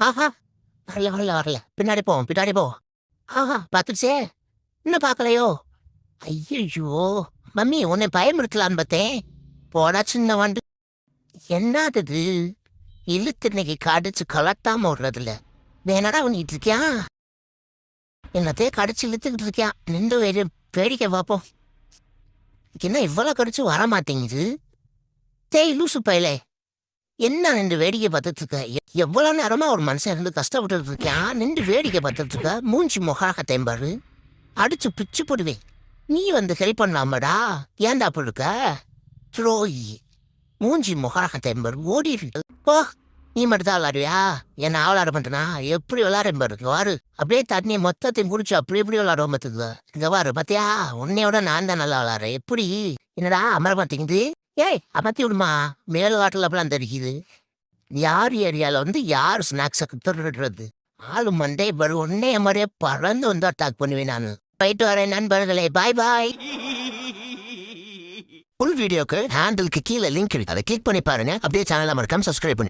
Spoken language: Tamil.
ஆஹா! வரல, வரல, வரல. பின்னாடி போவோம், பின்னாடி போவோம். ஆஹா! பாத்துருச்சே! இன்னும் பாக்கலையோ? ஐயய்யோ! மம்மி உன்னை பயமுறுத்தலான்னு பார்த்தேன். போடா சின்ன வண்டு. என்னாது இது? இழுத்து இன்னைக்கு கடிச்சு கலட்டாம விடுறதில்ல. வேணாடா பண்ணிட்டு இருக்கியா? என்னத்தையே கடிச்சு இழுத்துக்கிட்டு இருக்கியா? நின்று வேடிக்கை பார்ப்போம். என்ன இவ்வளோ கடிச்சு வர மாட்டேங்குது? டேய் லூசு பயலே! என்ன நின்று வேடிக்கை பார்த்துட்டு இருக்க? எவ்வளவு நேரமா ஒரு மனுஷன் இருந்து கஷ்டப்பட்டுட்டு இருக்கான். நின்று வேடிக்கை பார்த்துட்டு இருக்க. மூஞ்சி முகாகத்தையும் பாரு. அடிச்சு பிச்சு போடுவேன். நீ வந்து ஹெல்ப் பண்ணலாமடா? ஏன்டா அப்படி இருக்க? துரோகி. மூஞ்சி முகாகத்தையும் பாரு. ஓடிடு. போ. நீ மட்டும் தான் விளாடுவியா? என்ன விளாட மாட்டேனா? எப்படி விளாடுறேன் பாரு. இங்க வாரு. அப்படியே தண்ணியை மொத்தத்தையும் குடிச்சு அப்படி எப்படி விளாடுவோம் பார்த்துக்க. இங்க வாரு பாத்தியா? உன்னையோட நான் தான் நல்லா விளாடுறேன். எப்படி? என்னடா அமர மாட்டேங்குது? ஏய் அமர்த்தி விடுமா. மேல் வாட்டில் அப்படிலாம் தெரியுது. யார் ஏரியாவில் வந்து யார் ஸ்நாக்ஸை திருடுறது? ஆளு மண்டே பாரு. உன்னைய மாதிரியே பறந்து வந்து அட்டாக் பண்ணுவேன் நான். போயிட்டு வரேன் நண்பர்களே. பாய் பாய். ஃபுல் வீடியோக்கு ஹேண்டிலுக்கு கீழே லிங்க் இருக்கு. அதை கிளிக் பண்ணி பாருங்க. அப்படியே சேனலை மறக்காம சப்ஸ்கிரைப் பண்ணி